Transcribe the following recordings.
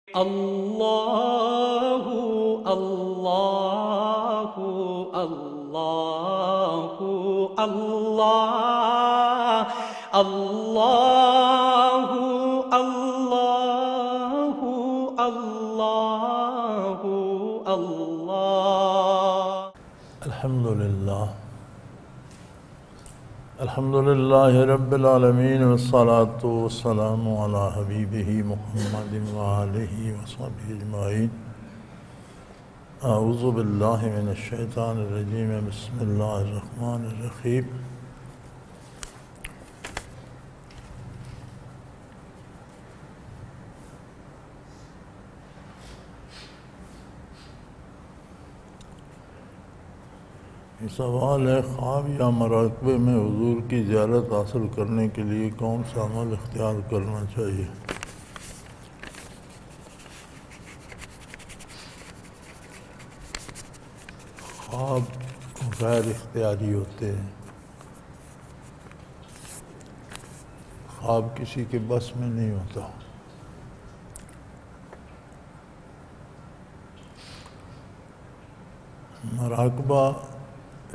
اللہ اللہ اللہ اللہ اللہ اللہ اللہ اللہ الحمدللہ رب العالمین والصلاة والسلام علی حبیبہ محمد وآلہ وصحبہ اجمعین۔ اعوذ باللہ من الشیطان الرجیم، بسم اللہ الرحمن الرحیم۔ یہ سوال ہے، خواب یا مراقبے میں حضور کی زیارت حاصل کرنے کے لیے کون سا عمل اختیار کرنا چاہیے؟ خواب غیر اختیاری ہوتے ہیں، خواب کسی کے بس میں نہیں ہوتا۔ مراقبہ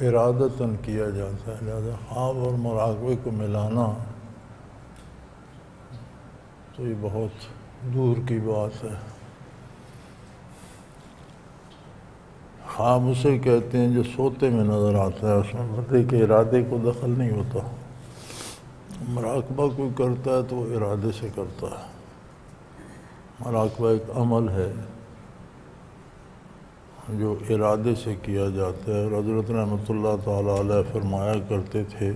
ارادتاً کیا جاتا ہے، لہذا خواب اور مراقبے کو ملانا تو یہ بہت دور کی بات ہے۔ خواب اسے کہتے ہیں جو سوتے میں نظر آتا ہے، اس میں بندے کے ارادے کو دخل نہیں ہوتا۔ مراقبہ کوئی کرتا ہے تو وہ ارادے سے کرتا ہے۔ مراقبہ ایک عمل ہے جو ارادے سے کیا جاتا ہے، اور حضرت رحمۃ اللہ تعالیٰ علیہ فرمایا کرتے تھے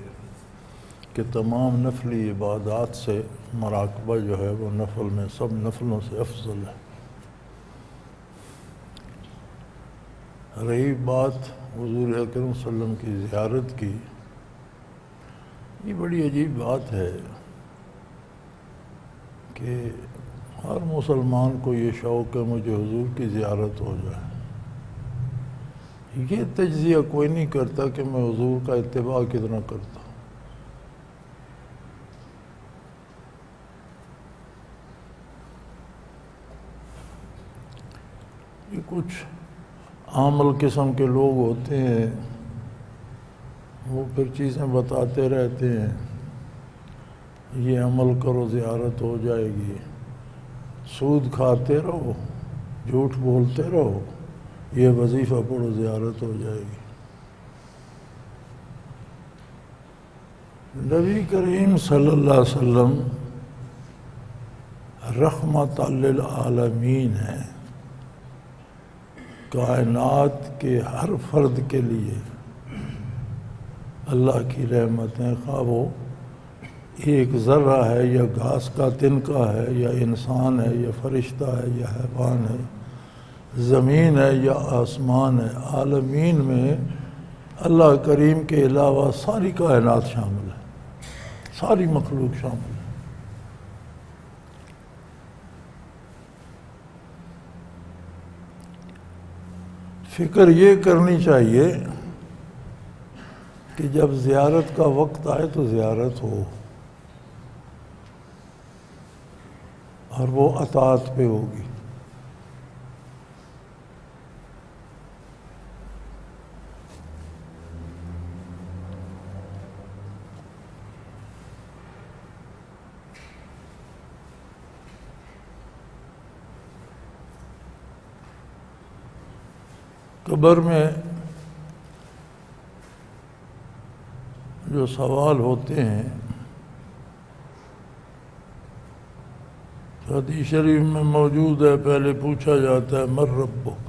کہ تمام نفلی عبادات سے مراقبہ جو ہے وہ نفل میں سب نفلوں سے افضل ہے۔ رہی بات حضور اکرم صلی اللہ علیہ وسلم کی زیارت کی، یہ بڑی عجیب بات ہے کہ ہر مسلمان کو یہ شوق ہے مجھے حضور کی زیارت ہو جائے۔ یہ تجزیہ کوئی نہیں کرتا کہ میں حضور کا اتباع کتنا کرتا ہوں۔ یہ کچھ عامل قسم کے لوگ ہوتے ہیں، وہ پھر چیزیں بتاتے رہتے ہیں، یہ عمل کرو زیارت ہو جائے گی، سود کھاتے رہو، جھوٹ بولتے رہو، یہ وظیفہ پڑھو زیارت ہو جائے گی۔ نبی کریم صلی اللہ علیہ وسلم رحمت للعالمین ہے، کائنات کے ہر فرد کے لیے اللہ کی رحمت ہے، خواہ وہ ایک ذرہ ہے یا گھاس کا تنکا ہے یا انسان ہے یا فرشتہ ہے یا حیوان ہے، زمین ہے یا آسمان ہے، عالمین میں اللہ کریم کے علاوہ ساری کائنات شامل ہے، ساری مخلوق شامل ہے۔ فکر یہ کرنی چاہیے کہ جب زیارت کا وقت آئے تو زیارت ہو، اور وہ اطاعت پہ ہوگی۔ قبر میں جو سوال ہوتے ہیں، حدیث شریف میں موجود ہے، پہلے پوچھا جاتا ہے من ربک،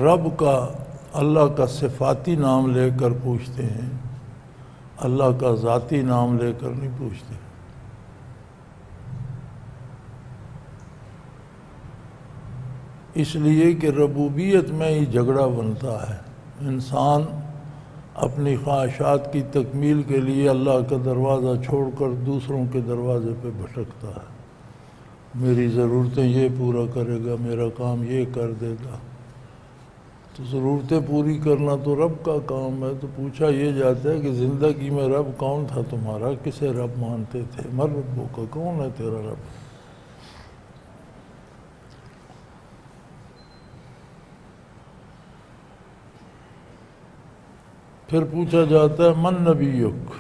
رب کا اللہ کا صفاتی نام لے کر پوچھتے ہیں، اللہ کا ذاتی نام لے کر نہیں پوچھتے۔ اس لیے کہ ربوبیت میں ہی جھگڑا بنتا ہے، انسان اپنی خواہشات کی تکمیل کے لیے اللہ کا دروازہ چھوڑ کر دوسروں کے دروازے پہ بھٹکتا ہے، میری ضرورتیں یہ پورا کرے گا، میرا کام یہ کر دے گا، تو ضرورتیں پوری کرنا تو رب کا کام ہے. تو پوچھا یہ جاتا ہے کہ زندگی میں رب کون تھا تمہارا؟ کسے رب مانتے تھے؟ من ربوں کا، کون ہے تیرا رب؟ پھر پوچھا جاتا ہے من نبیک،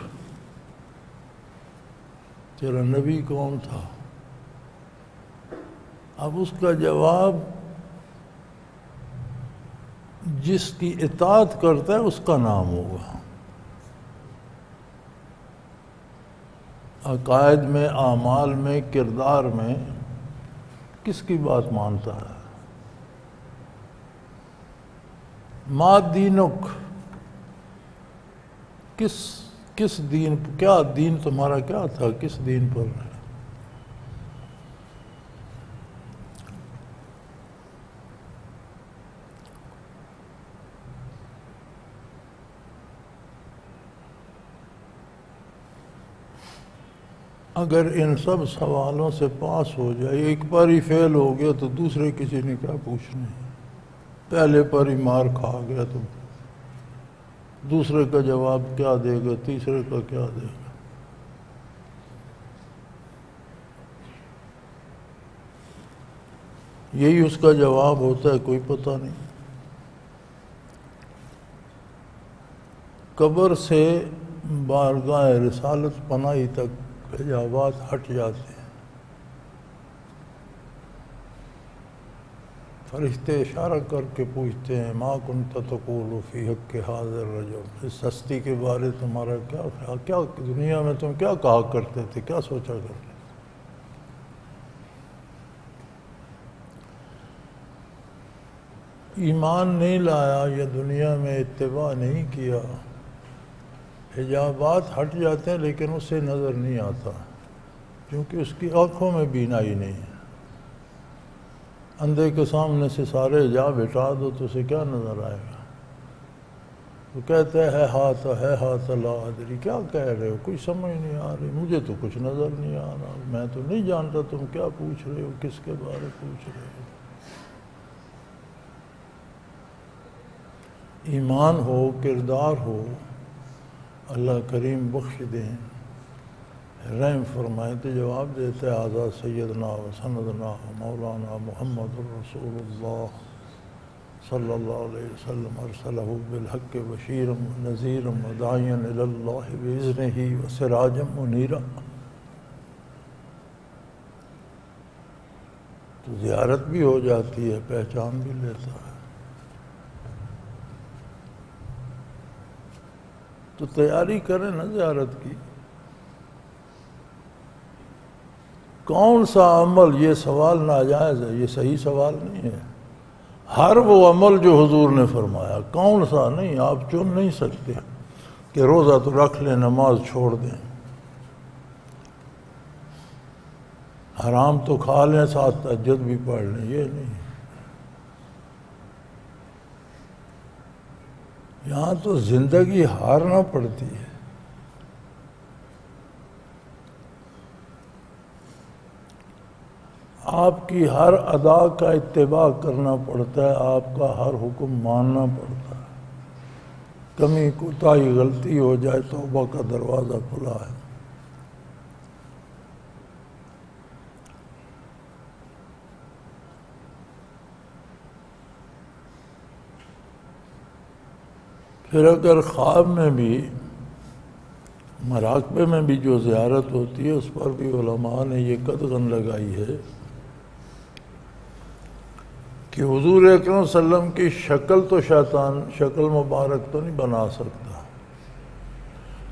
تیرا نبی کون تھا؟ اب اس کا جواب جس کی اطاعت کرتا ہے اس کا نام ہوگا. عقائد میں، اعمال میں، کردار میں کس کی بات مانتا ہے؟ ما دینک، کس دین، کیا دین تمہارا کیا تھا؟ کس دین پر ہے؟ اگر ان سب سوالوں سے پاس ہو جائے، ایک بار ہی فیل ہو گیا تو دوسرے کسی نے کیا پوچھنا ہے. پہلے پر ہی مار کھا گیا تو دوسرے کا جواب کیا دے گا، تیسرے کا کیا دے گا؟ یہی اس کا جواب ہوتا ہے، کوئی پتہ نہیں. قبر سے بارگاہ رسالت پناہی تک حجابات ہٹ جاتے ہیں. فرشتے اشارہ کر کے پوچھتے ہیں ما کنت تقول فی حق ھذا الرجل، اس ہستی کے بارے تمہارا کیا خیال، کیا دنیا میں تم کیا کہا کرتے تھے، کیا سوچا کرتے تھے؟ ایمان نہیں لایا یا دنیا میں اتباع نہیں کیا، حجابات ہٹ جاتے ہیں لیکن اسے نظر نہیں آتا، کیونکہ اس کی آنکھوں میں بینائی نہیں ہے. اندھے کے سامنے سے سارے حجاب ہٹا دو تو اسے کیا نظر آئے گا؟ وہ کہتے ہے ہاتھ لا ادری، کیا کہہ رہے ہو؟ کچھ سمجھ نہیں آ رہی، مجھے تو کچھ نظر نہیں آ رہا، میں تو نہیں جانتا تم کیا پوچھ رہے ہو، کس کے بارے پوچھ رہے ہو. ایمان ہو، کردار ہو، اللہ کریم بخش دیں، رحم فرمائے. تو جواب دیتا ہے آزاد سیدنا و سندنا مولانا محمد رسول اللہ صلی اللہ علیہ وسلم ارسلہ بالحق بشیرا ونذیرا وداعیا الی اللہ باذنہ وسراجا منیرا. تو زیارت بھی ہو جاتی ہے، پہچان بھی لیتا ہے. تو تیاری کریں نا زیارت کی. کون سا عمل، یہ سوال ناجائز ہے، یہ صحیح سوال نہیں ہے. ہر وہ عمل جو حضور نے فرمایا، کون سا نہیں، آپ چن نہیں سکتے کہ روزہ تو رکھ لیں، نماز چھوڑ دیں، حرام تو کھا لیں، ساتھ تہجد بھی پڑھ لیں، یہ نہیں. یہاں تو زندگی ہارنا پڑتی ہے. آپ کی ہر ادا کا اتباع کرنا پڑتا ہے، آپ کا ہر حکم ماننا پڑتا ہے. کمی کوتاہی غلطی ہو جائے توبہ کا دروازہ کھلا ہے. پھر اگر خواب میں بھی، مراقبے میں بھی جو زیارت ہوتی ہے، اس پر بھی علماء نے یہ قدغن لگائی ہے کہ حضور اکرم صلی اللہ علیہ وسلم کی شکل تو شیطان شکل مبارک تو نہیں بنا سکتا،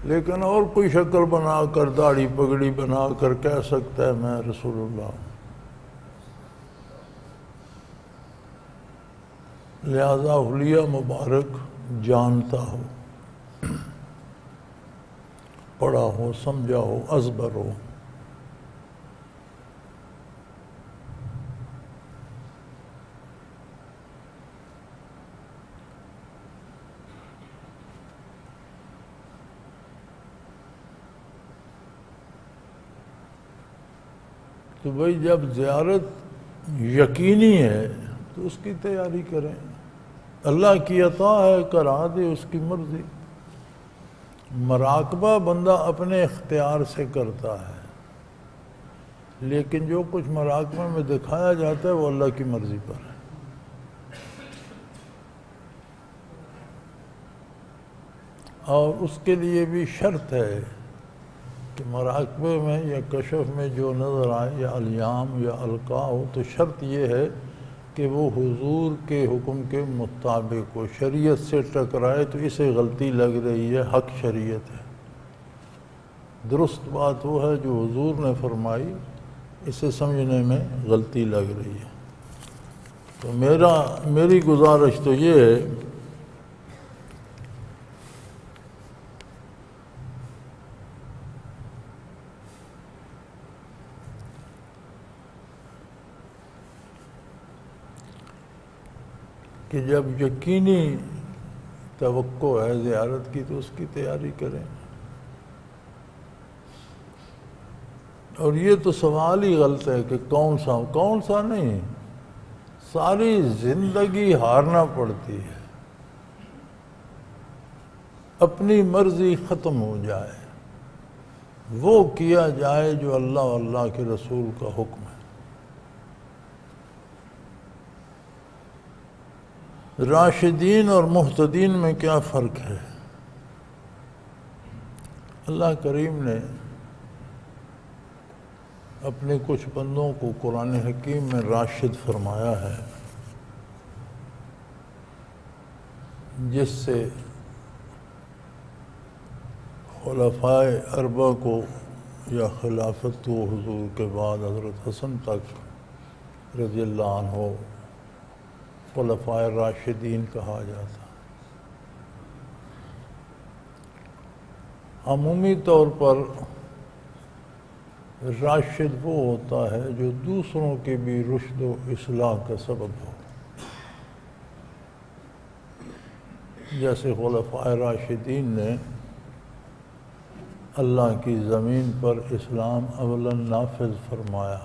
لیکن اور کوئی شکل بنا کر، داڑھی پگڑی بنا کر کہہ سکتا ہے میں رسول اللہ ہوں. لہذا حلیہ مبارک جانتا ہو، پڑھا ہو، سمجھا ہو، ازبر ہو. تو بھائی جب زیارت یقینی ہے تو اس کی تیاری کریں. اللہ کی عطا ہے، کرا دے اس کی مرضی۔ مراقبہ بندہ اپنے اختیار سے کرتا ہے، لیکن جو کچھ مراقبہ میں دکھایا جاتا ہے وہ اللہ کی مرضی پر ہے۔ اور اس کے لیے بھی شرط ہے کہ مراقبے میں یا کشف میں جو نظر آئے یا الیام یا القاء ہو، تو شرط یہ ہے کہ وہ حضور کے حکم کے مطابق ہو۔ شریعت سے ٹکرائے تو اسے غلطی لگ رہی ہے، حق شریعت ہے۔ درست بات وہ ہے جو حضور نے فرمائی، اسے سمجھنے میں غلطی لگ رہی ہے۔ تو میری گزارش تو یہ ہے کہ جب یقینی توقع ہے زیارت کی تو اس کی تیاری کریں۔ اور یہ تو سوال ہی غلط ہے کہ کون سا نہیں، ساری زندگی ہارنا پڑتی ہے، اپنی مرضی ختم ہو جائے، وہ کیا جائے جو اللہ اور اللہ کے رسول کا حکم ہے۔ راشدین اور مہتدین میں کیا فرق ہے؟ اللہ کریم نے اپنے کچھ بندوں کو قرآن حکیم میں راشد فرمایا ہے، جس سے خلفائے اربعہ کو یا خلافت کو حضور کے بعد حضرت حسن تک رضی اللہ عنہ خلفائے راشدین کہا جاتا۔ عمومی طور پر راشد وہ ہوتا ہے جو دوسروں کے بھی رشد و اصلاح کا سبب ہو، جیسے خلفائے راشدین نے اللہ کی زمین پر اسلام اولاً نافذ فرمایا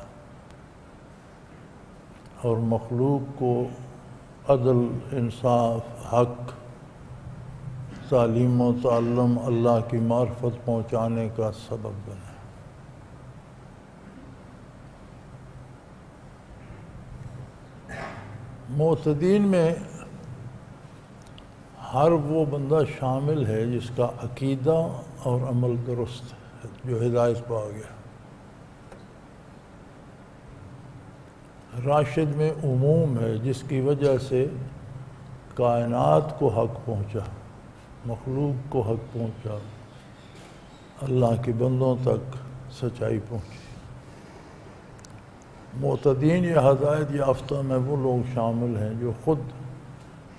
اور مخلوق کو عدل، انصاف، حق، تعلیم و تعلم، اللہ کی معرفت پہنچانے کا سبب بنے۔ معتدین میں ہر وہ بندہ شامل ہے جس کا عقیدہ اور عمل درست ہے، جو ہدایت پا گیا۔ راشد میں عموم ہے، جس کی وجہ سے کائنات کو حق پہنچا، مخلوق کو حق پہنچا، اللہ کے بندوں تک سچائی پہنچی۔ معتدین یا ہدایت یافتہ میں وہ لوگ شامل ہیں جو خود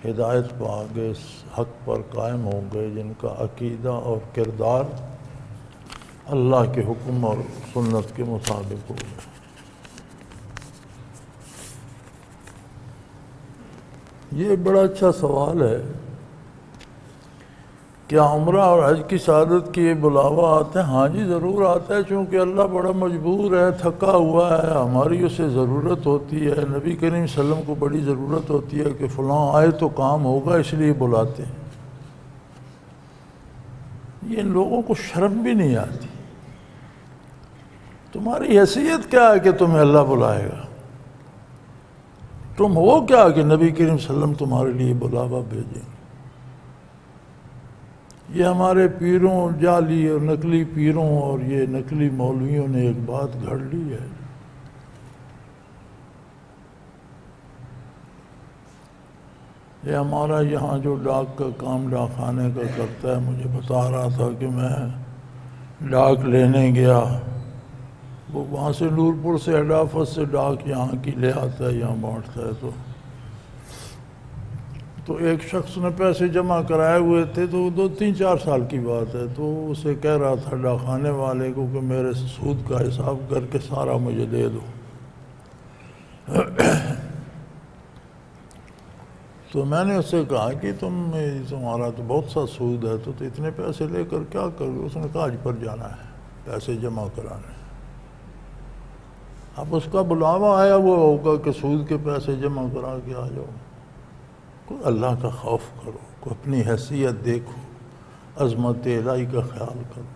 ہدایت پا گئے، حق پر قائم ہو گئے، جن کا عقیدہ اور کردار اللہ کے حکم اور سنت کے مطابق ہو گئے۔ یہ بڑا اچھا سوال ہے، کیا عمرہ اور حج کی سعادت کی یہ بلاوا آتے ہیں؟ ہاں جی ضرور آتا ہے، چونکہ اللہ بڑا مجبور ہے، تھکا ہوا ہے، ہماری اسے ضرورت ہوتی ہے، نبی کریم صلی اللہ علیہ وسلم کو بڑی ضرورت ہوتی ہے کہ فلاں آئے تو کام ہوگا، اس لیے بلاتے ہیں۔ یہ ان لوگوں کو شرم بھی نہیں آتی۔ تمہاری حیثیت کیا ہے کہ تمہیں اللہ بلائے گا؟ تم ہو کیا کہ نبی کریم صلی اللہ علیہ وسلم تمہارے لیے بلاوا بھیجیں؟ یہ ہمارے پیروں، جعلی اور نقلی پیروں اور یہ نقلی مولویوں نے ایک بات گھڑ لی ہے۔ یہ ہمارا یہاں جو ڈاک کا کام ڈاک خانے کا کرتا ہے، مجھے بتا رہا تھا کہ میں ڈاک لینے گیا، وہ وہاں سے نورپور سے ہیڈ آفس سے ڈاک یہاں کی لے آتا ہے، یہاں بانٹتا ہے۔ تو ایک شخص نے پیسے جمع کرائے ہوئے تھے، تو 2-3-4 سال کی بات ہے، تو اسے کہہ رہا تھا ڈاکخانے والے کو کہ میرے سود کا حساب کر کے سارا مجھے دے دو۔ تو میں نے اس سے کہا کہ تمہارا تو بہت سا سود ہے، تو اتنے پیسے لے کر کیا کرو؟ اس نے کہا حج پر جانا ہے، پیسے جمع کرانے۔ اب اس کا بلاوا آیا وہ ہوگا کہ سود کے پیسے جمع کرا کے آ جاؤ، کوئی اللہ کا خوف کرو، کوئی اپنی حیثیت دیکھو، عظمت الہی کا خیال کرو،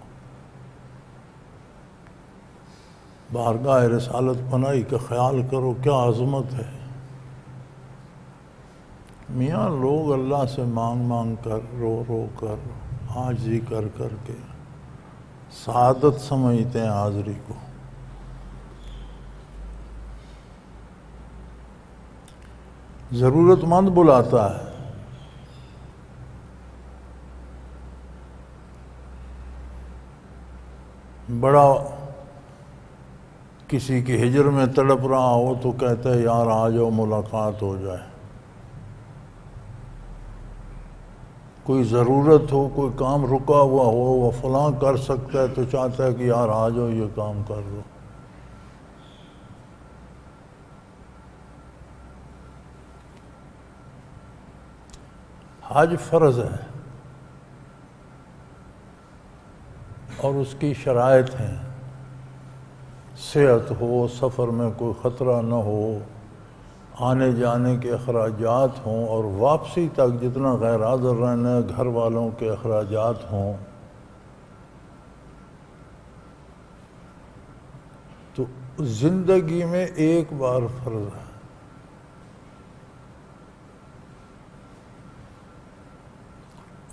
بارگاہ رسالت پناہی کا خیال کرو، کیا عظمت ہے۔ میاں لوگ اللہ سے مانگ مانگ کر، رو رو کر، عاجزی کر کر کے سعادت سمجھتے ہیں حاضری کو۔ ضرورت مند بلاتا ہے، بڑا کسی کی ہجر میں تڑپ رہا ہو تو کہتا ہے یار آ جاؤ ملاقات ہو جائے۔ کوئی ضرورت ہو، کوئی کام رکا ہوا ہو، وہ فلاں کر سکتا ہے تو چاہتا ہے کہ یار آ جاؤ یہ کام کر لو۔ حج فرض ہے اور اس کی شرائط ہیں، صحت ہو، سفر میں کوئی خطرہ نہ ہو، آنے جانے کے اخراجات ہوں، اور واپسی تک جتنا غیر حاضر رہنا ہے گھر والوں کے اخراجات ہوں۔ تو زندگی میں ایک بار فرض ہے۔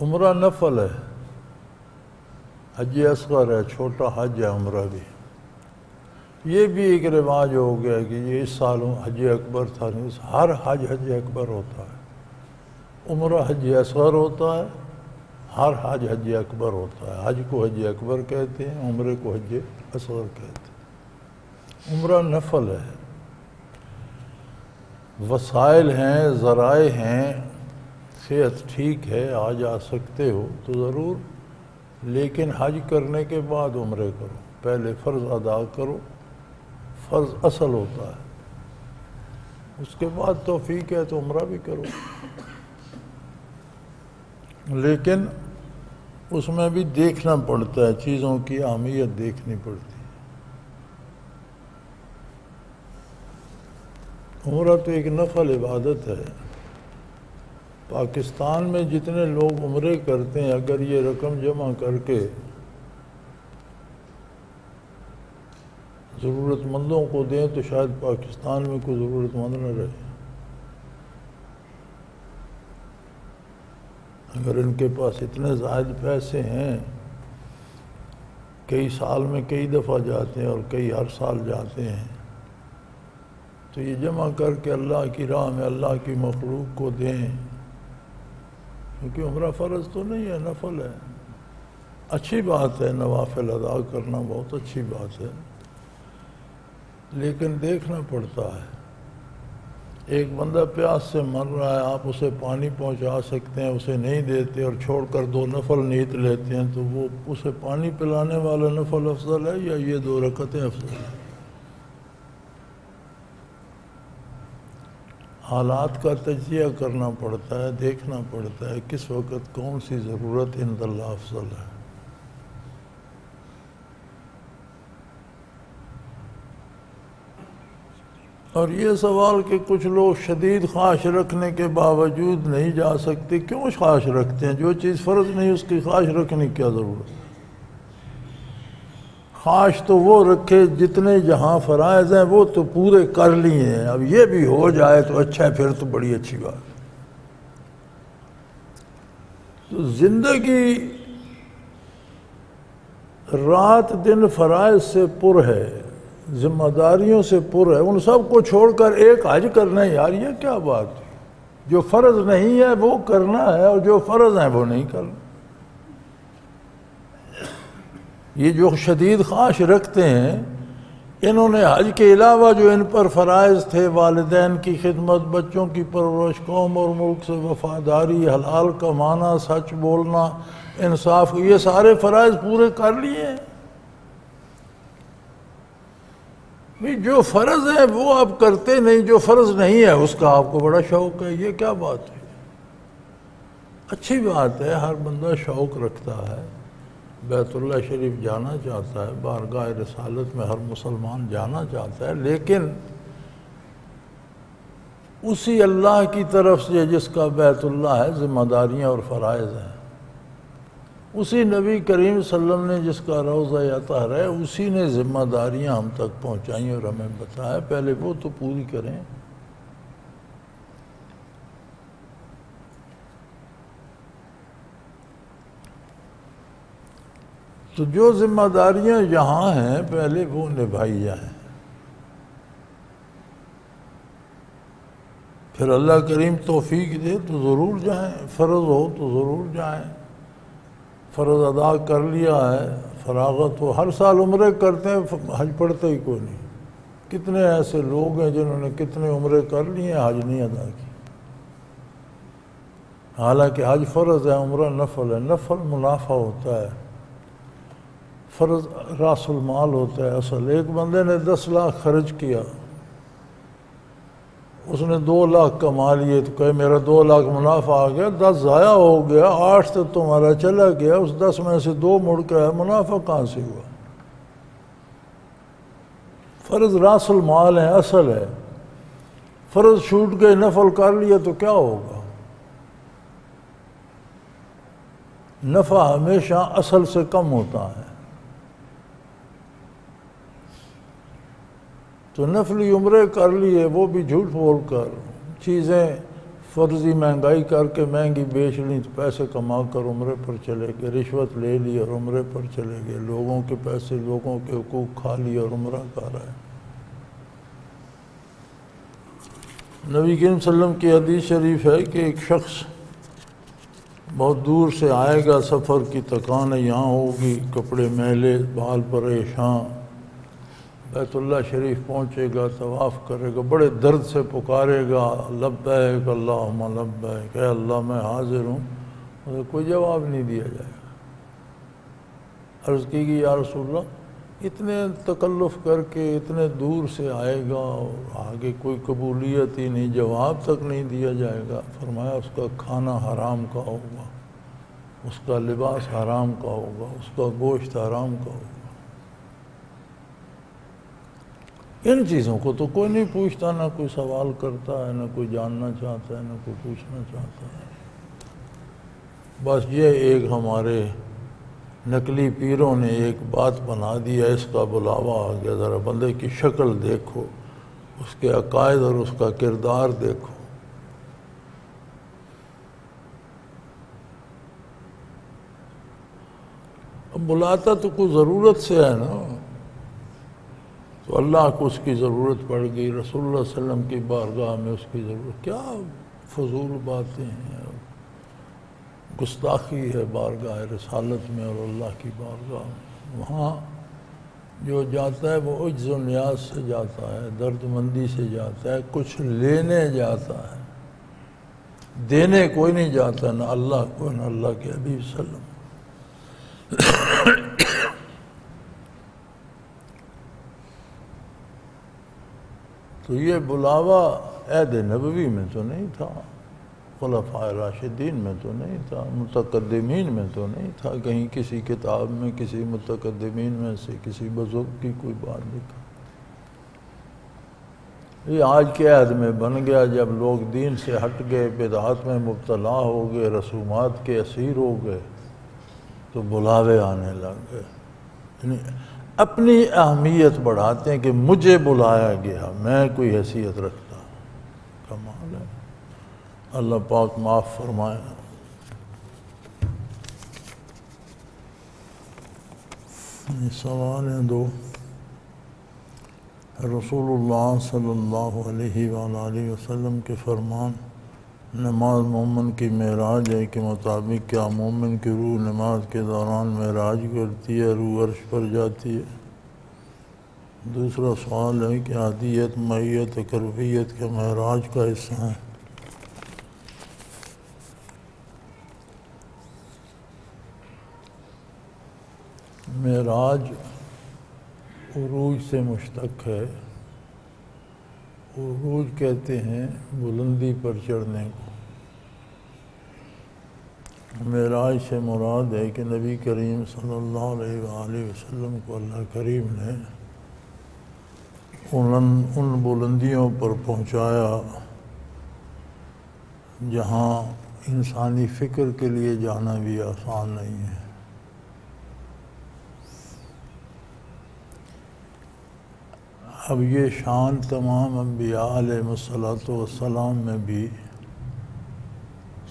عمرہ نفل ہے، حج اصغر ہے، چھوٹا حج ہے عمرہ بھی۔ یہ بھی ایک رواج ہو گیا کہ یہ اس سال حج اکبر تھا، نہیں، ہر حج اکبر ہوتا ہے، عمرہ حج اصغر ہوتا ہے، ہر حج اکبر ہوتا ہے۔ حج کو حج اکبر کہتے ہیں، عمرے کو حج اصغر کہتے ہیں۔ عمرہ نفل ہے، وسائل ہیں، ذرائع ہیں، صحت ٹھیک ہے، آ جا سکتے ہو تو ضرور، لیکن حج کرنے کے بعد عمرے کرو، پہلے فرض ادا کرو، فرض اصل ہوتا ہے، اس کے بعد توفیق ہے تو عمرہ بھی کرو، لیکن اس میں بھی دیکھنا پڑتا ہے، چیزوں کی اہمیت دیکھنی پڑتی ہے۔ عمرہ تو ایک نفل عبادت ہے۔ پاکستان میں جتنے لوگ عمرے کرتے ہیں، اگر یہ رقم جمع کر کے ضرورت مندوں کو دیں تو شاید پاکستان میں کوئی ضرورت مند نہ رہے۔ اگر ان کے پاس اتنے زائد پیسے ہیں، کئی سال میں کئی دفعہ جاتے ہیں اور کئی ہر سال جاتے ہیں، تو یہ جمع کر کے اللہ کی راہ میں اللہ کی مخلوق کو دیں، کیونکہ عمرہ فرض تو نہیں ہے، نفل ہے۔ اچھی بات ہے، نوافل ادا کرنا بہت اچھی بات ہے، لیکن دیکھنا پڑتا ہے۔ ایک بندہ پیاس سے مر رہا ہے، آپ اسے پانی پہنچا سکتے ہیں، اسے نہیں دیتے اور چھوڑ کر 2 نفل نیت لیتے ہیں، تو وہ اسے پانی پلانے والا نفل افضل ہے یا یہ 2 رکعتیں افضل ہیں؟ حالات کا تجزیہ کرنا پڑتا ہے، دیکھنا پڑتا ہے کس وقت کون سی ضرورت عند اللہ افضل ہے۔ اور یہ سوال کہ کچھ لوگ شدید خواہش رکھنے کے باوجود نہیں جا سکتے، کیوں خواہش رکھتے ہیں؟ جو چیز فرض نہیں اس کی خواہش رکھنے کی کیا ضرورت ہے؟ خواہش تو وہ رکھے جتنے جہاں فرائض ہیں وہ تو پورے کر لیے ہیں، اب یہ بھی ہو جائے تو اچھا ہے، پھر تو بڑی اچھی بات۔ تو زندگی رات دن فرائض سے پر ہے، ذمہ داریوں سے پر ہے، ان سب کو چھوڑ کر ایک حج کرنا ہے، یار یہ کیا بات ہے؟ جو فرض نہیں ہے وہ کرنا ہے اور جو فرض ہیں وہ نہیں کرنا۔ یہ جو شدید خواہش رکھتے ہیں، انہوں نے حج کے علاوہ جو ان پر فرائض تھے، والدین کی خدمت، بچوں کی پرورش، قوم اور ملک سے وفاداری، حلال کمانا، سچ بولنا، انصاف، یہ سارے فرائض پورے کر لیے ہیں۔ جو فرض ہے وہ آپ کرتے نہیں، جو فرض نہیں ہے اس کا آپ کو بڑا شوق ہے، یہ کیا بات ہے؟ اچھی بات ہے، ہر بندہ شوق رکھتا ہے، بیت اللہ شریف جانا چاہتا ہے، بارگاہ رسالت میں ہر مسلمان جانا چاہتا ہے، لیکن اسی اللہ کی طرف سے جس کا بیت اللہ ہے ذمہ داریاں اور فرائض ہیں، اسی نبی کریم صلی اللہ علیہ وسلم نے جس کا روضہ اطہر ہے اسی نے ذمہ داریاں ہم تک پہنچائیں اور ہمیں بتایا، پہلے وہ تو پوری کریں۔ تو جو ذمہ داریاں یہاں ہیں پہلے وہ نبھائی جائیں، پھر اللہ کریم توفیق دے تو ضرور جائیں، فرض ہو تو ضرور جائیں۔ فرض ادا کر لیا ہے، فراغت ہو، ہر سال عمرے کرتے ہیں، حج پڑھتے ہی کوئی نہیں۔ کتنے ایسے لوگ ہیں جنہوں نے کتنے عمرے کر لیے ہیں، حج نہیں ادا کی۔ حالانکہ حج فرض ہے، عمرہ نفل ہے۔ نفل منافع ہوتا ہے، فرض راس المال ہوتا ہے۔ اصل ایک بندے نے 10 لاکھ خرچ کیا، اس نے 2 لاکھ کما لیے، تو کہے میرا 2 لاکھ منافع آ گیا، 10 ضائع ہو گیا، 8 تو تمہارا چلا گیا، اس 10 میں سے 2 مڑ کے ہے، منافع کہاں سے ہوا؟ فرض راس المال ہے، اصل ہے۔ فرض چھوٹ گئے، نفل کر لیا تو کیا ہوگا؟ نفع ہمیشہ اصل سے کم ہوتا ہے۔ تو نفلی عمرے کر لیے، وہ بھی جھوٹ بول کر، چیزیں فرضی مہنگائی کر کے مہنگی بیچ لیں تو پیسے کما کر عمرے پر چلے گئے، رشوت لے لی اور عمرے پر چلے گئے، لوگوں کے پیسے، لوگوں کے حقوق کھا لیے اور عمرہ کر رہے ہیں۔ نبی کریم صلی اللہ علیہ وسلم کی حدیث شریف ہے کہ ایک شخص بہت دور سے آئے گا، سفر کی تکان یہاں ہوگی، کپڑے میلے، بال پریشان، بیت اللہ شریف پہنچے گا، طواف کرے گا، بڑے درد سے پکارے گا، لبیک اللہم لبیک، اے اللہ میں حاضر ہوں، اسے کوئی جواب نہیں دیا جائے گا۔ عرض کی گئی یا رسول اللہ، اتنے تکلف کر کے اتنے دور سے آئے گا اور آگے کوئی قبولیت ہی نہیں، جواب تک نہیں دیا جائے گا۔ فرمایا اس کا کھانا حرام کا ہوگا، اس کا لباس حرام کا ہوگا، اس کا گوشت حرام کا ہوگا۔ ان چیزوں کو تو کوئی نہیں پوچھتا، نہ کوئی سوال کرتا ہے، نہ کوئی جاننا چاہتا ہے، نہ کوئی پوچھنا چاہتا ہے۔ بس یہ ایک ہمارے نقلی پیروں نے ایک بات بنا دیا، اس کا بلاوا آ گیا، ذرا بندے کی شکل دیکھو، اس کے عقائد اور اس کا کردار دیکھو۔ اب بلاتا تو کوئی ضرورت سے ہے نا، تو اللہ کو اس کی ضرورت پڑ گئی، رسول اللہ صلی اللہ علیہ وسلم کی بارگاہ میں اس کی ضرورت، کیا فضول باتیں ہیں، گستاخی ہے بارگاہ رسالت میں اور اللہ کی بارگاہ میں۔ وہاں جو جاتا ہے وہ عجز و نیاز سے جاتا ہے، درد مندی سے جاتا ہے، کچھ لینے جاتا ہے، دینے کوئی نہیں جاتا، نہ اللہ کو نہ اللہ کے حبیب صلی اللہ علیہ وسلم۔ تو یہ بلاوا عہد نبوی میں تو نہیں تھا، خلفائے راشدین میں تو نہیں تھا، متقدمین میں تو نہیں تھا، کہیں کسی کتاب میں کسی متقدمین میں سے کسی بزرگ کی کوئی بات لکھا۔ یہ آج کے عہد میں بن گیا، جب لوگ دین سے ہٹ گئے، بدعات میں مبتلا ہو گئے، رسومات کے اسیر ہو گئے، تو بلاوے آنے لگ گئے، یعنی اپنی اہمیت بڑھاتے ہیں کہ مجھے بلایا گیا، میں کوئی حیثیت رکھتا ہوں۔ کمال ہے، اللہ پاک معاف فرمائے۔ سوال ہیں 2۔ رسول اللہ صلی اللہ علیہ وآلہ وسلم کے فرمان، نماز مومن کی معراج ہے کے مطابق کیا مومن کی روح نماز کے دوران معراج کرتی ہے، روح عرش پر جاتی ہے؟ دوسرا سوال ہے کہ عادیت، معیت، قربیت کے معراج کا حصہ ہے؟ معراج عروج سے مشتق ہے، عروج کہتے ہیں بلندی پر چڑھنے کو۔ معراج سے مراد ہے کہ نبی کریم صلی اللہ علیہ وآلہ وسلم کو اللہ کریم نے ان بلندیوں پر پہنچایا جہاں انسانی فکر کے لیے جانا بھی آسان نہیں ہے۔ اب یہ شان تمام انبیاء علیہ الصلوۃ والسلام میں بھی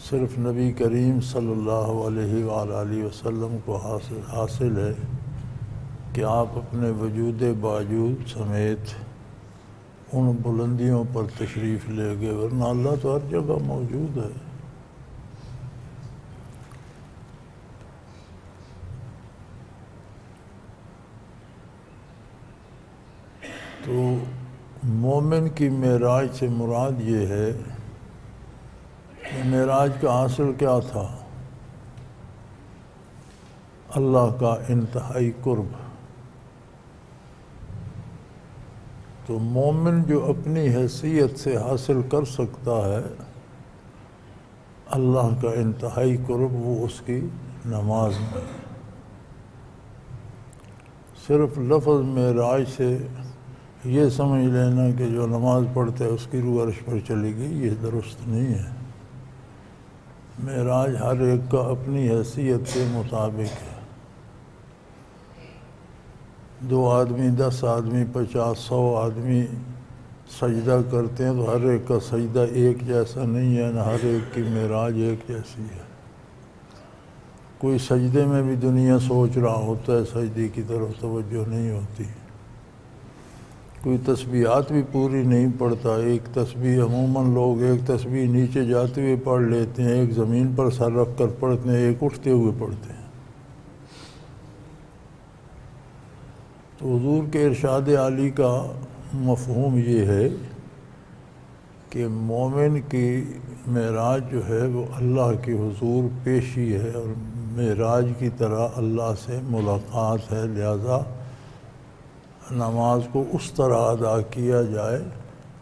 صرف نبی کریم صلی اللہ علیہ وآلہ وسلم کو حاصل ہے کہ آپ اپنے وجود باوجود سمیت ان بلندیوں پر تشریف لے گئے، ورنہ اللہ تو ہر جگہ موجود ہے۔ تو مومن کی معراج سے مراد یہ ہے کہ معراج کا حاصل کیا تھا؟ اللہ کا انتہائی قرب۔ تو مومن جو اپنی حیثیت سے حاصل کر سکتا ہے اللہ کا انتہائی قرب، وہ اس کی نماز میں۔ صرف لفظ معراج سے یہ سمجھ لینا کہ جو نماز پڑھتا ہے اس کی روح عرش پر چلی گئی، یہ درست نہیں ہے۔ معراج ہر ایک کا اپنی حیثیت کے مطابق ہے۔ 2 آدمی، 10 آدمی، 50، 100 آدمی سجدہ کرتے ہیں تو ہر ایک کا سجدہ ایک جیسا نہیں ہے، نہ ہر ایک کی معراج ایک جیسی ہے۔ کوئی سجدے میں بھی دنیا سوچ رہا ہوتا ہے، سجدے کی طرف توجہ نہیں ہوتی۔ کوئی تسبیحات بھی پوری نہیں پڑھتا، ایک تسبیح عموماً لوگ ایک تسبیح نیچے جاتے ہوئے پڑھ لیتے ہیں، ایک زمین پر سر رکھ کر پڑھتے ہیں، ایک اٹھتے ہوئے پڑھتے ہیں۔ تو حضور کے ارشاد عالی کا مفہوم یہ ہے کہ مومن کی معراج جو ہے وہ اللہ کے حضور پیشی ہے، اور معراج کی طرح اللہ سے ملاقات ہے، لہذا نماز کو اس طرح ادا کیا جائے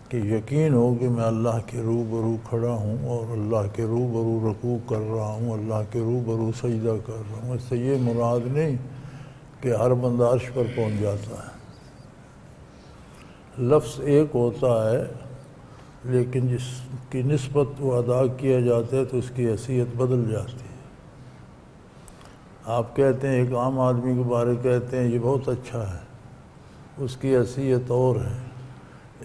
کہ یقین ہو کہ میں اللہ کے روبرو کھڑا ہوں اور اللہ کے روبرو رکوع کر رہا ہوں، اللہ کے روبرو سجدہ کر رہا ہوں۔ اس سے یہ مراد نہیں کہ ہر بندہ عرش پر پہنچ جاتا ہے۔ لفظ ایک ہوتا ہے لیکن جس کی نسبت وہ ادا کیا جاتا ہے تو اس کی حیثیت بدل جاتی ہے۔ آپ کہتے ہیں ایک عام آدمی کے بارے کہتے ہیں یہ بہت اچھا ہے، اس کی حیثیت اور ہے۔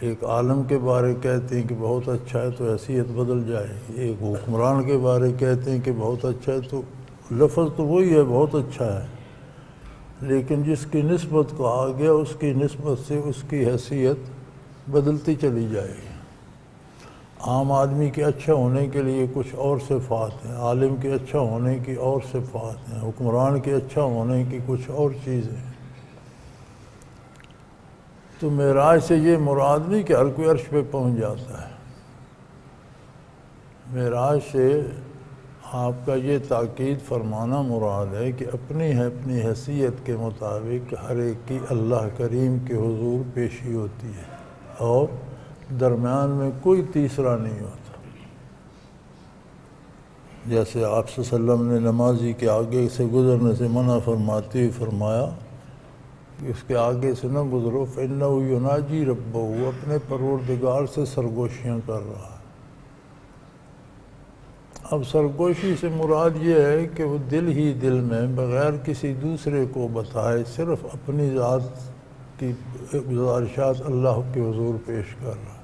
ایک عالم کے بارے کہتے ہیں کہ بہت اچھا ہے تو حیثیت بدل جائے گی۔ ایک حکمران کے بارے کہتے ہیں کہ بہت اچھا ہے تو لفظ تو وہی ہے، بہت اچھا ہے، لیکن جس کی نسبت کہا گیا اس کی نسبت سے اس کی حیثیت بدلتی چلی جائے گی۔ عام آدمی کے اچھا ہونے کے لیے کچھ اور صفات ہیں، عالم کے اچھا ہونے کی اور صفات ہیں، حکمران کے اچھا ہونے کی کچھ اور چیزیں ہیں۔ تو معراج سے یہ مراد نہیں کہ ہر کوئی عرش پہ پہنچ جاتا ہے۔ معراج سے آپ کا یہ تاکید فرمانا مراد ہے کہ اپنی حیثیت کے مطابق ہر ایک کی اللہ کریم کے حضور پیشی ہوتی ہے اور درمیان میں کوئی تیسرا نہیں ہوتا۔ جیسے آپ صلی اللہ علیہ وسلم نے نمازی کے آگے سے گزرنے سے منع فرماتے ہوئے فرمایا کہ اس کے آگے سے نہ گزرو، فَإِنَّهُ يُنَاجِي رَبَّهُ، وہ اپنے پروردگار سے سرگوشیاں کر رہا ہے۔ اب سرگوشی سے مراد یہ ہے کہ وہ دل ہی دل میں بغیر کسی دوسرے کو بتائے صرف اپنی ذات کی گزارشات اللہ کے حضور پیش کر رہا ہے۔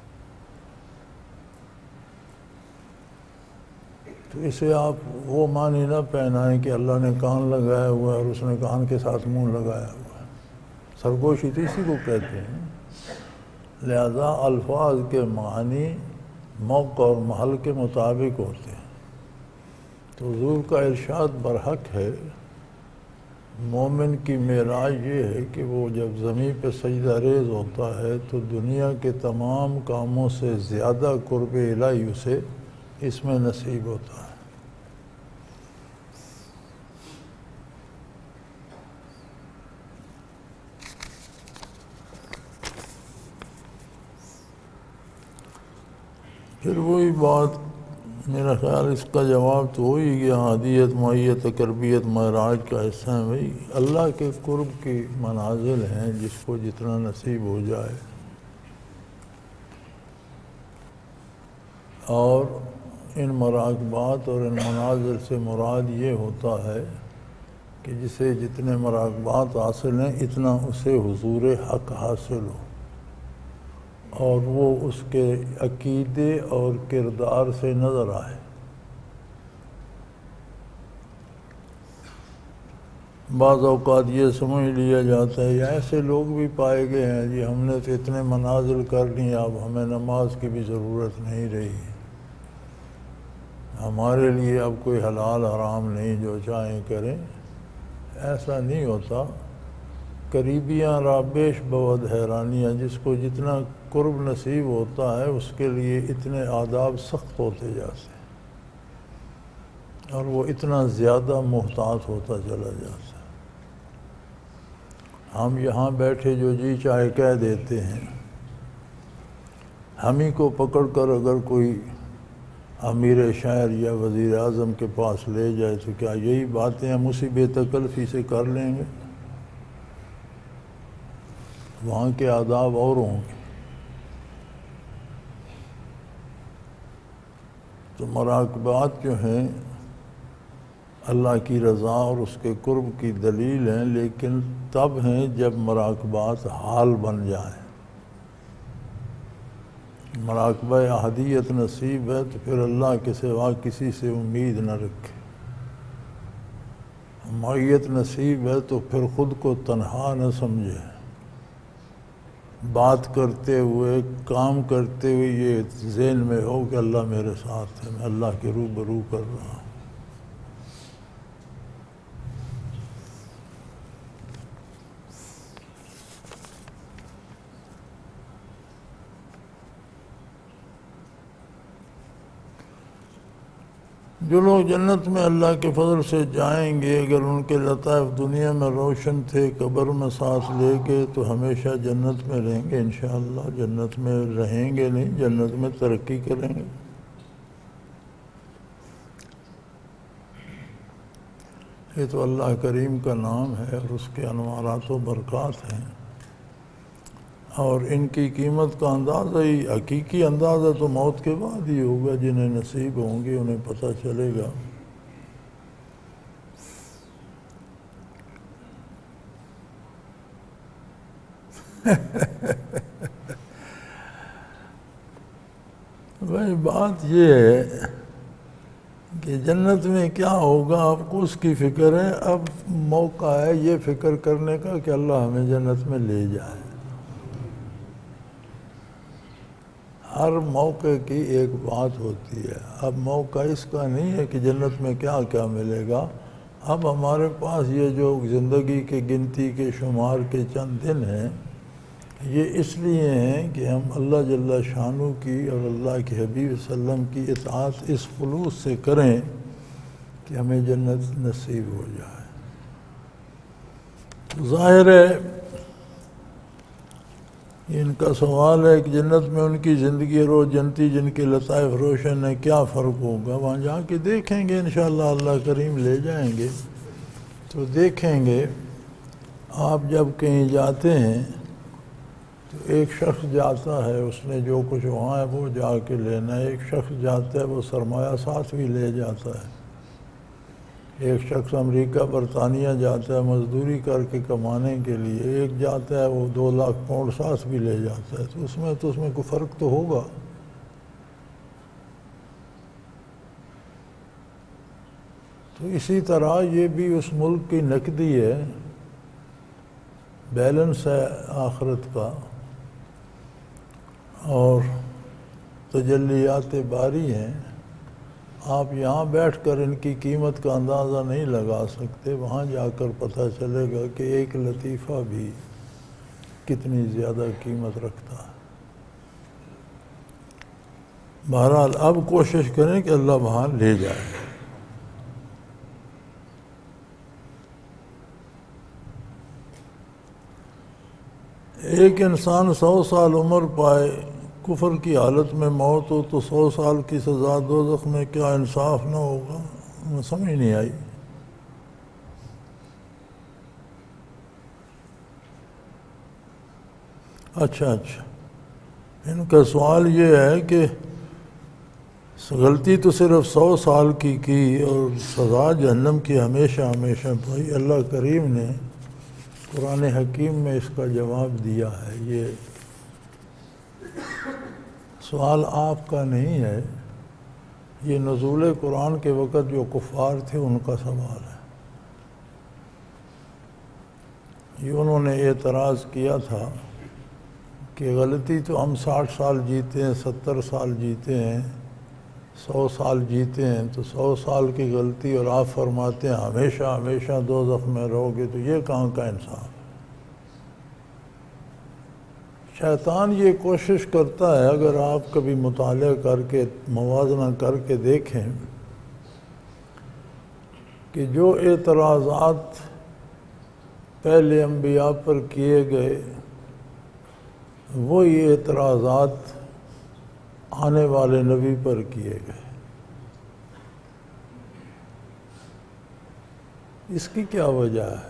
تو اسے آپ وہ معنی نہ پہنائیں کہ اللہ نے کان لگایا ہوا ہے اور اس نے کان کے ساتھ منہ لگایا ہوا ہے۔ سرگوشی تو اسی کو کہتے ہیں۔ لہذا الفاظ کے معنی موقع اور محل کے مطابق ہوتے ہیں۔ تو حضور کا ارشاد برحق ہے، مومن کی معراج یہ ہے کہ وہ جب زمین پہ سجدہ ریز ہوتا ہے تو دنیا کے تمام کاموں سے زیادہ قرب الہی اسے اس میں نصیب ہوتا ہے۔ پھر وہی بات، میرا خیال اس کا جواب تو ہو ہی گیا، ہدیت، معیت، قربیت معراج کا حصہ ہے۔ بھائی اللہ کے قرب کی منازل ہیں، جس کو جتنا نصیب ہو جائے، اور ان مراقبات اور ان مناظر سے مراد یہ ہوتا ہے کہ جسے جتنے مراقبات حاصل ہیں اتنا اسے حضور حق حاصل ہو، اور وہ اس کے عقیدے اور کردار سے نظر آئے۔ بعض اوقات یہ سمجھ لیا جاتا ہے، یا ایسے لوگ بھی پائے گئے ہیں جی ہم نے تو اتنے منازل کر لی، اب ہمیں نماز کی بھی ضرورت نہیں رہی، ہمارے لیے اب کوئی حلال حرام نہیں، جو چاہیں کریں۔ ایسا نہیں ہوتا۔ قریبیاں را بیش بود حیرانیاں، جس کو جتنا قرب نصیب ہوتا ہے اس کے لیے اتنے آداب سخت ہوتے جاتے ہیں، اور وہ اتنا زیادہ محتاط ہوتا چلا جاتا ہے۔ ہم یہاں بیٹھے جو جی چاہے کہہ دیتے ہیں، ہم ہی کو پکڑ کر اگر کوئی امیر شہر یا وزیر اعظم کے پاس لے جائے تو کیا یہی باتیں ہم اسی بے تکلفی سے کر لیں گے؟ وہاں کے آداب اور ہوں گے۔ تو مراقبات جو ہیں اللہ کی رضا اور اس کے قرب کی دلیل ہیں، لیکن تب ہیں جب مراقبات حال بن جائیں۔ مراقبہ احدیت نصیب ہے تو پھر اللہ کے سوا کسی سے امید نہ رکھے، معیت نصیب ہے تو پھر خود کو تنہا نہ سمجھے، بات کرتے ہوئے کام کرتے ہوئے یہ ذہن میں ہو کہ اللہ میرے ساتھ ہے، میں اللہ کے روبرو کر رہا ہوں۔ جو لوگ جنت میں اللہ کے فضل سے جائیں گے، اگر ان کے لطائف دنیا میں روشن تھے، قبر میں سانس لے گے تو ہمیشہ جنت میں رہیں گے انشاءاللہ۔ جنت میں رہیں گے نہیں، جنت میں ترقی کریں گے۔ یہ تو اللہ کریم کا نام ہے اور اس کے انوارات و برکات ہیں، اور ان کی قیمت کا اندازہ ہی، حقیقی اندازہ تو موت کے بعد ہی ہوگا۔ جنہیں نصیب ہوں گے انہیں پتہ چلے گا۔ بھائی بات یہ ہے کہ جنت میں کیا ہوگا آپ کو اس کی فکر ہے، اب موقع ہے یہ فکر کرنے کا کہ اللہ ہمیں جنت میں لے جائے۔ ہر موقع کی ایک بات ہوتی ہے۔ اب موقع اس کا نہیں ہے کہ جنت میں کیا کیا ملے گا، اب ہمارے پاس یہ جو زندگی کے گنتی کے شمار کے چند دن ہیں، یہ اس لیے ہیں کہ ہم اللہ جل شانہ کی اور اللہ کے حبیب صلی اللہ علیہ وسلم کی اطاعت اس خلوص سے کریں کہ ہمیں جنت نصیب ہو جائے۔ ظاہر ہے ان کا سوال ہے کہ جنت میں ان کی زندگی روز جنتی جن کے لطائف روشن ہے، کیا فرق ہوگا؟ وہاں جا کے دیکھیں گے انشاءاللہ، اللہ کریم لے جائیں گے تو دیکھیں گے۔ آپ جب کہیں جاتے ہیں تو ایک شخص جاتا ہے، اس نے جو کچھ وہاں ہے وہ جا کے لینا ہے، ایک شخص جاتا ہے وہ سرمایہ ساتھ بھی لے جاتا ہے، ایک شخص امریکہ برطانیہ جاتا ہے مزدوری کر کے کمانے کے لیے، ایک جاتا ہے وہ 2 لاکھ پاؤنڈ ساتھ بھی لے جاتا ہے، تو اس میں کوئی فرق تو ہوگا۔ تو اسی طرح یہ بھی اس ملک کی نقدی ہے، بیلنس ہے آخرت کا، اور تجلیات باری ہیں۔ آپ یہاں بیٹھ کر ان کی قیمت کا اندازہ نہیں لگا سکتے، وہاں جا کر پتہ چلے گا کہ ایک لطیفہ بھی کتنی زیادہ قیمت رکھتا ہے۔ بہرحال اب کوشش کریں کہ اللہ وہاں لے جائے۔ ایک انسان 100 سال عمر پائے، کفر کی حالت میں موت ہو تو 100 سال کی سزا دوزخ میں، کیا انصاف نہ ہوگا؟ سمجھ نہیں آئی۔ اچھا ان کا سوال یہ ہے کہ غلطی تو صرف 100 سال کی اور سزا جہنم کی ہمیشہ ہمیشہ بھائی اللہ کریم نے قرآن حکیم میں اس کا جواب دیا ہے۔ یہ سوال آپ کا نہیں ہے، یہ نزول قرآن کے وقت جو کفار تھے ان کا سوال ہے۔ یہ انہوں نے اعتراض کیا تھا کہ غلطی تو ہم 60 سال جیتے ہیں، 70 سال جیتے ہیں، 100 سال جیتے ہیں، تو 100 سال کی غلطی اور آپ فرماتے ہیں ہمیشہ ہمیشہ دوزخ میں رہو گے، تو یہ کہاں کا انصاف؟ شیطان یہ کوشش کرتا ہے، اگر آپ کبھی مطالعہ کر کے موازنہ کر کے دیکھیں کہ جو اعتراضات پہلے انبیاء پر کیے گئے وہی اعتراضات آنے والے نبی پر کیے گئے۔ اس کی کیا وجہ ہے؟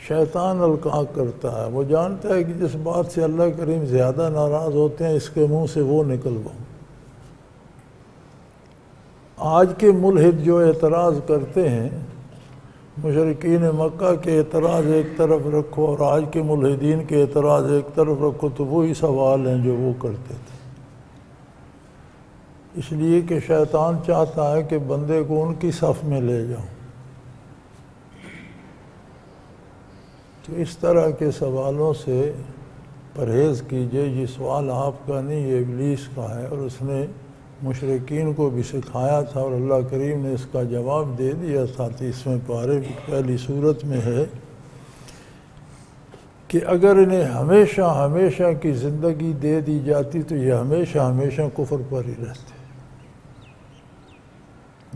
شیطان القاء کرتا ہے، وہ جانتا ہے کہ جس بات سے اللہ کریم زیادہ ناراض ہوتے ہیں اس کے منہ سے وہ نکلواؤں۔ آج کے ملحد جو اعتراض کرتے ہیں، مشرکین مکہ کے اعتراض ایک طرف رکھو اور آج کے ملحدین کے اعتراض ایک طرف رکھو، تو وہی سوال ہیں جو وہ کرتے تھے۔ اس لیے کہ شیطان چاہتا ہے کہ بندے کو ان کی صف میں لے جاؤں۔ تو اس طرح کے سوالوں سے پرہیز کیجئے۔ یہ سوال آپ کا نہیں، یہ ابلیس کا ہے، اور اس نے مشرکین کو بھی سکھایا تھا اور اللہ کریم نے اس کا جواب دے دیا تھا۔ 30ویں پارے کی پہلی صورت میں ہے کہ اگر انہیں ہمیشہ ہمیشہ کی زندگی دے دی جاتی تو یہ ہمیشہ ہمیشہ کفر پر ہی رہتے،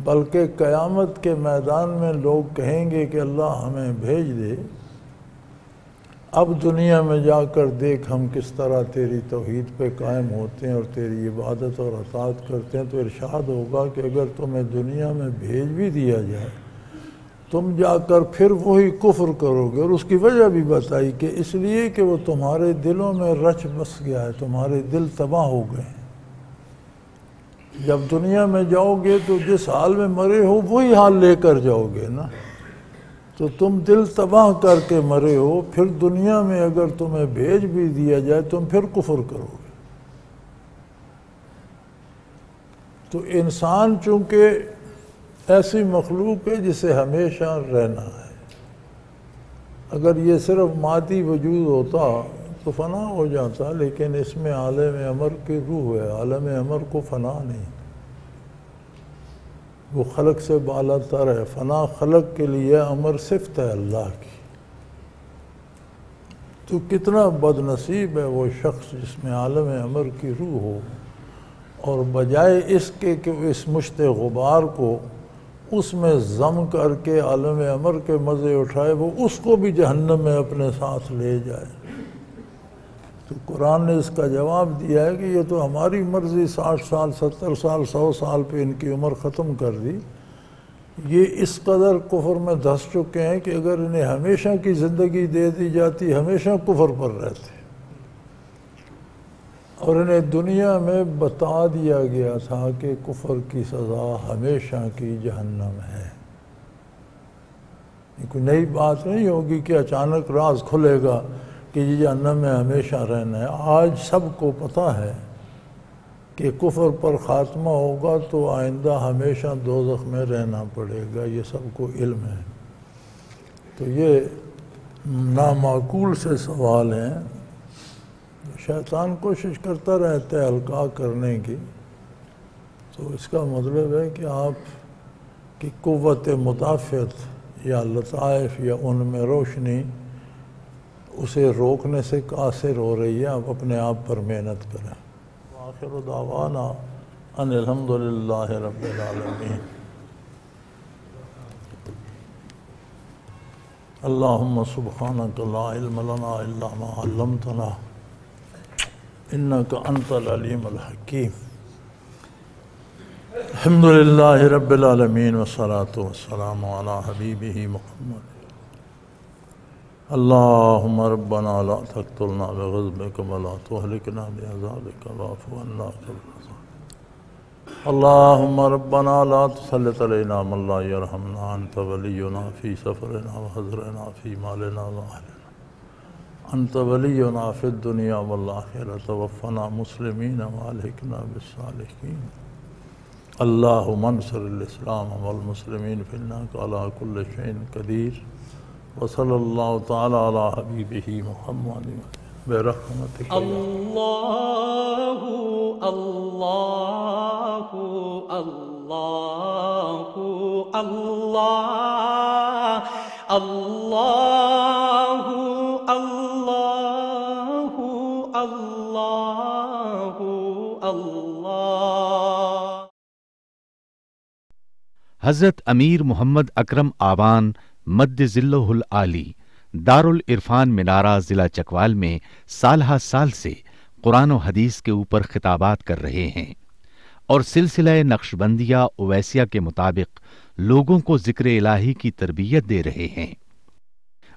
بلکہ قیامت کے میدان میں لوگ کہیں گے کہ اللہ ہمیں بھیج دے، اب دنیا میں جا کر دیکھ ہم کس طرح تیری توحید پہ قائم ہوتے ہیں اور تیری عبادت اور اطاعت کرتے ہیں۔ تو ارشاد ہوگا کہ اگر تمہیں دنیا میں بھیج بھی دیا جائے تم جا کر پھر وہی کفر کرو گے، اور اس کی وجہ بھی بتائی کہ اس لیے کہ وہ تمہارے دلوں میں رچ بس گیا ہے، تمہارے دل تباہ ہو گئے ہیں۔ جب دنیا میں جاؤ گے تو جس حال میں مرے ہو وہی حال لے کر جاؤ گے نا، تو تم دل تباہ کر کے مرے ہو، پھر دنیا میں اگر تمہیں بھیج بھی دیا جائے تم پھر کفر کرو گے۔ تو انسان چونکہ ایسی مخلوق ہے جسے ہمیشہ رہنا ہے، اگر یہ صرف مادی وجود ہوتا تو فنا ہو جاتا، لیکن اس میں عالم امر کی روح ہے، عالم امر کو فنا نہیں، وہ خلق سے بالا تر ہے۔ فنا خلق کے لیے، امر صفت ہے اللہ کی۔ تو کتنا بد نصیب ہے وہ شخص جس میں عالم امر کی روح ہو، اور بجائے اس کے کہ اس مشت غبار کو اس میں ضم کر کے عالم امر کے مزے اٹھائے، وہ اس کو بھی جہنم میں اپنے ساتھ لے جائے۔ تو قرآن نے اس کا جواب دیا ہے کہ یہ تو ہماری مرضی 60 سال 70 سال 100 سال پہ ان کی عمر ختم کر دی، یہ اس قدر کفر میں دھس چکے ہیں کہ اگر انہیں ہمیشہ کی زندگی دے دی جاتی ہمیشہ کفر پر رہتے، اور انہیں دنیا میں بتا دیا گیا تھا کہ کفر کی سزا ہمیشہ کی جہنم ہے۔ یہ کوئی نئی بات نہیں ہوگی کہ اچانک راز کھلے گا کہ یہ جہنم میں ہمیشہ رہنا ہے۔ آج سب کو پتہ ہے کہ کفر پر خاتمہ ہوگا تو آئندہ ہمیشہ دوزخ میں رہنا پڑے گا، یہ سب کو علم ہے۔ تو یہ نامعقول سے سوال ہیں، شیطان کوشش کرتا رہتا ہے القاء کرنے کی۔ تو اس کا مطلب ہے کہ آپ کی قوت مدافعت یا لطائف یا ان میں روشنی اسے روکنے سے قاصر ہو رہی ہے، آپ اپنے آپ پر محنت کریں۔ آخر دعوانا ان الحمدللہ رب العالمین۔ اللہم سبحانک لا علم لنا الا ما علمتنا انک انت العلیم الحکیم۔ الحمدللہ رب العالمین والصلاة والسلام علی حبیبہ محمد۔ اللہم ربنا لا تقتلنا بغضبک ولا تہلکنا بعذابک واعف عنا قبل اللهم ربنا لا تسلط علينا من لا يرحمنا، أنت ولينا في سفرنا وحضرنا في مالنا وأهلنا، أنت ولينا في الدنيا والآخرة، توفنا مسلمين وألحقنا بالصالحين. اللهم انصر الإسلام والمسلمين فإنك على كل شيء قدير. وصلى الله تعالى على حبيبه محمد برحمتك. اللہ اللہ اللہ اللہ اللہ اللہ اللہ اللہ. حضرت امیر محمد اکرم آوان مد ذلہ العالی دارالعرفان منارہ ضلع چکوال میں سالہ سال سے قرآن و حدیث کے اوپر خطابات کر رہے ہیں اور سلسلہ نقشبندیہ اویسیہ کے مطابق لوگوں کو ذکر الہی کی تربیت دے رہے ہیں.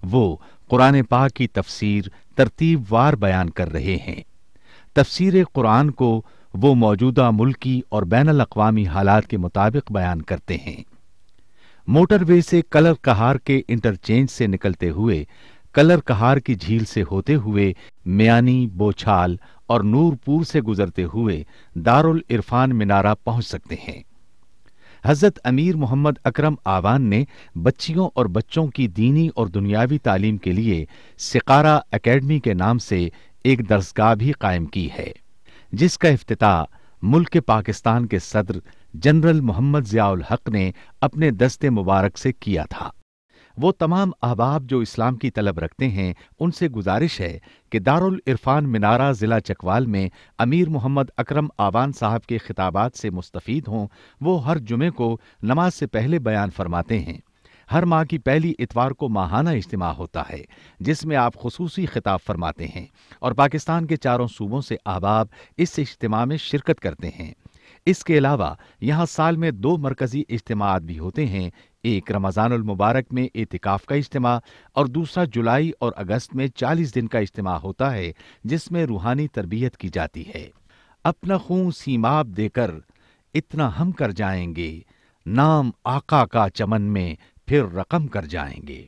وہ قرآن پاک کی تفسیر ترتیب وار بیان کر رہے ہیں. تفسیر قرآن کو وہ موجودہ ملکی اور بین الاقوامی حالات کے مطابق بیان کرتے ہیں. موٹر وے سے کلر کہار کے انٹرچینج سے نکلتے ہوئے کلر کہار کی جھیل سے ہوتے ہوئے میانی، بوچھال اور نور پور سے گزرتے ہوئے دارالعرفان منارہ پہنچ سکتے ہیں. حضرت امیر محمد اکرم آوان نے بچیوں اور بچوں کی دینی اور دنیاوی تعلیم کے لیے سقارہ اکیڈمی کے نام سے ایک درسگاہ بھی قائم کی ہے، جس کا افتتاح ملک پاکستان کے صدر جنرل محمد ضیاء الحق نے اپنے دست مبارک سے کیا تھا. وہ تمام احباب جو اسلام کی طلب رکھتے ہیں ان سے گزارش ہے کہ دارالعرفان منارہ ضلع چکوال میں امیر محمد اکرم آوان صاحب کے خطابات سے مستفید ہوں. وہ ہر جمعے کو نماز سے پہلے بیان فرماتے ہیں. ہر ماہ کی پہلی اتوار کو ماہانہ اجتماع ہوتا ہے جس میں آپ خصوصی خطاب فرماتے ہیں اور پاکستان کے چاروں صوبوں سے احباب اس اجتماع میں شرکت کرتے ہیں. اس کے علاوہ یہاں سال میں 2 مرکزی اجتماعات بھی ہوتے ہیں، ایک رمضان المبارک میں اعتکاف کا اجتماع اور دوسرا جولائی اور اگست میں 40 دن کا اجتماع ہوتا ہے جس میں روحانی تربیت کی جاتی ہے. اپنا خون سیماب دے کر اتنا ہم کر جائیں گے، نام آقا کا چمن میں پھر رقم کر جائیں گے.